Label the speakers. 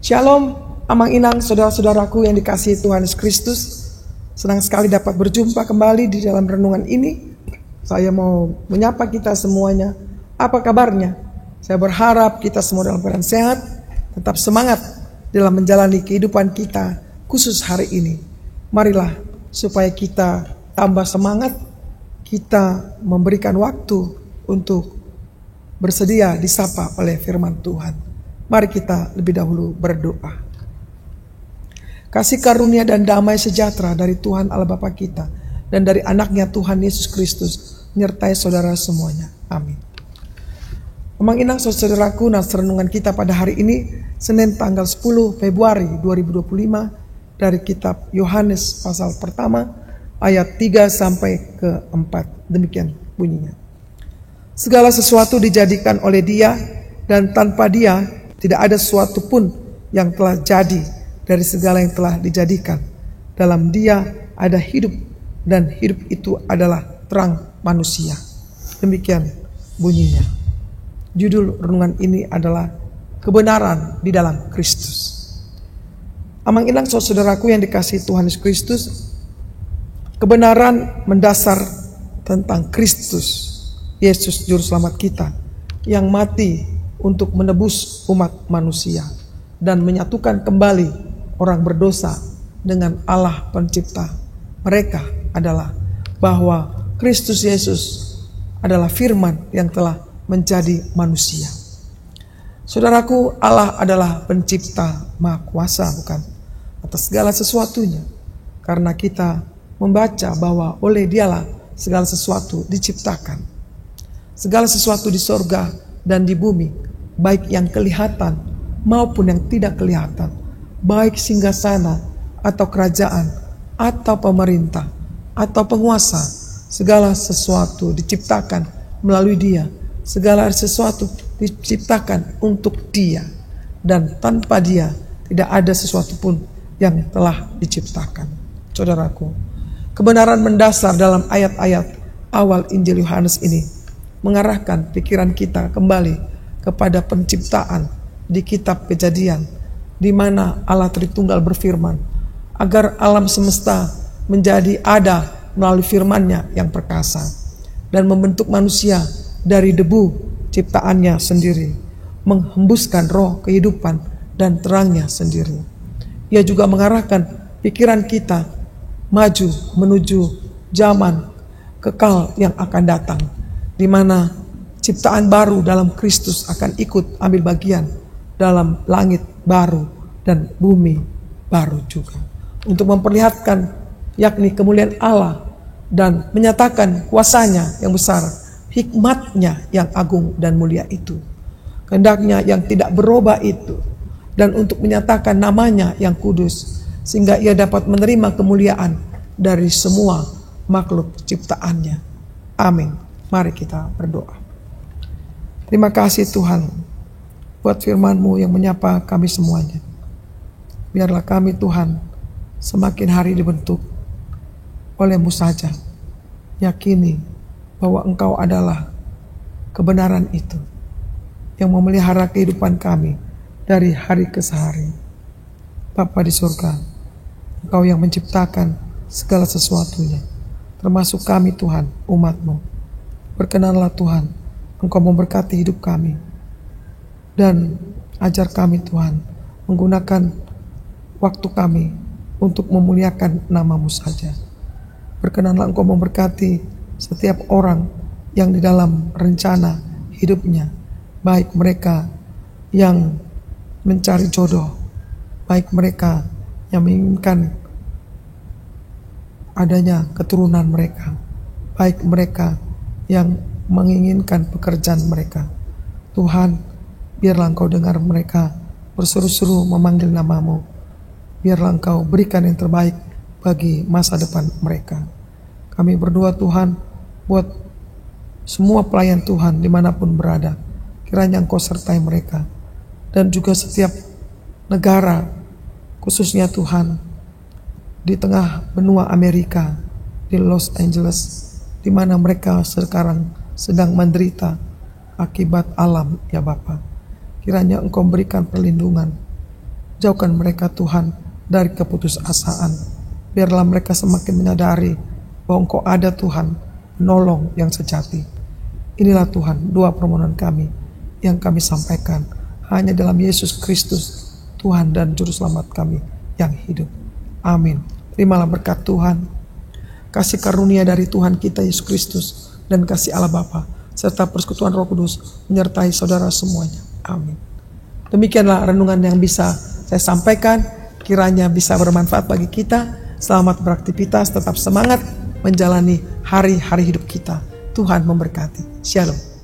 Speaker 1: Shalom, Amang Inang, saudara-saudaraku yang dikasihi Tuhan Yesus Kristus. Senang sekali dapat berjumpa kembali di dalam renungan ini. Saya mau menyapa kita semuanya. Apa kabarnya? Saya berharap kita semua dalam keadaan sehat, tetap semangat dalam menjalani kehidupan kita khusus hari ini. Marilah supaya kita tambah semangat, kita memberikan waktu untuk bersedia disapa oleh firman Tuhan. Mari kita lebih dahulu berdoa. Kasih karunia dan damai sejahtera dari Tuhan Allah Bapa kita dan dari anaknya Tuhan Yesus Kristus menyertai saudara semuanya. Amin. Amang Inang, saudaraku, nas renungan kita pada hari ini Senin tanggal 10 Februari 2025 dari kitab Yohanes pasal pertama ayat 3 sampai ke 4. Demikian bunyinya. Segala sesuatu dijadikan oleh Dia, dan tanpa Dia tidak ada sesuatu pun yang telah jadi dari segala yang telah dijadikan. Dalam Dia ada hidup, dan hidup itu adalah terang manusia. Demikian bunyinya. Judul renungan ini adalah kebenaran di dalam Kristus. Amang Inang, saudaraku yang dikasihi Tuhan Yesus Kristus, kebenaran mendasar tentang Kristus, Yesus Juru Selamat kita, yang mati untuk menebus umat manusia dan menyatukan kembali orang berdosa dengan Allah pencipta mereka adalah bahwa Kristus Yesus adalah firman yang telah menjadi manusia. Saudaraku, Allah adalah pencipta maha kuasa, bukan, atas segala sesuatunya. Karena kita membaca bahwa oleh Dialah segala sesuatu diciptakan. Segala sesuatu di sorga dan di bumi, baik yang kelihatan maupun yang tidak kelihatan, baik singgasana atau kerajaan atau pemerintah atau penguasa, segala sesuatu diciptakan melalui Dia. Segala sesuatu diciptakan untuk Dia, dan tanpa Dia tidak ada sesuatu pun yang telah diciptakan. Saudaraku, kebenaran mendasar dalam ayat-ayat awal Injil Yohanes ini mengarahkan pikiran kita kembali kepada penciptaan di kitab Kejadian, di mana Allah Tritunggal berfirman agar alam semesta menjadi ada melalui firman-Nya yang perkasa, dan membentuk manusia dari debu ciptaannya sendiri, menghembuskan roh kehidupan dan terangnya sendiri. Ia juga mengarahkan pikiran kita maju menuju zaman kekal yang akan datang, di mana ciptaan baru dalam Kristus akan ikut ambil bagian dalam langit baru dan bumi baru juga, untuk memperlihatkan yakni kemuliaan Allah dan menyatakan kuasanya yang besar, hikmatnya yang agung dan mulia itu, kehendaknya yang tidak berubah itu, dan untuk menyatakan namanya yang kudus, sehingga Ia dapat menerima kemuliaan dari semua makhluk ciptaannya. Amin. Mari kita berdoa. Terima kasih Tuhan buat firman-Mu yang menyapa kami semuanya. Biarlah kami Tuhan semakin hari dibentuk oleh-Mu saja, yakini bahwa Engkau adalah kebenaran itu yang memelihara kehidupan kami dari hari ke hari. Bapa di surga, Engkau yang menciptakan segala sesuatunya, termasuk kami Tuhan, umat-Mu. Berkenanlah Tuhan, Engkau memberkati hidup kami, dan ajar kami Tuhan menggunakan waktu kami untuk memuliakan nama-Mu saja. Berkenanlah Engkau memberkati setiap orang yang di dalam rencana hidupnya, baik mereka yang mencari jodoh, baik mereka yang menginginkan adanya keturunan mereka, baik mereka yang menginginkan pekerjaan mereka. Tuhan, biarlah Engkau dengar mereka berseru-seru memanggil nama-Mu. Biarlah Engkau berikan yang terbaik bagi masa depan mereka. Kami berdoa Tuhan buat semua pelayan Tuhan dimanapun berada. Kiranya Engkau sertai mereka, dan juga setiap negara, khususnya Tuhan di tengah benua Amerika, di Los Angeles, di mana mereka sekarang sedang menderita akibat alam, ya Bapa. Kiranya Engkau berikan perlindungan Jauhkan mereka Tuhan dari keputusasaan. Biarlah mereka semakin menyadari bahwa Engkau ada Tuhan, penolong yang sejati. Inilah Tuhan doa permohonan kami yang kami sampaikan hanya dalam Yesus Kristus, Tuhan dan Juru Selamat kami yang hidup. Amin. Terimalah berkat Tuhan, kasih karunia dari Tuhan kita Yesus Kristus, dan kasih Allah Bapa, serta persekutuan Roh Kudus menyertai saudara semuanya. Amin. Demikianlah renungan yang bisa saya sampaikan, kiranya bisa bermanfaat bagi kita. Selamat beraktivitas, tetap semangat menjalani hari-hari hidup kita. Tuhan memberkati. Shalom.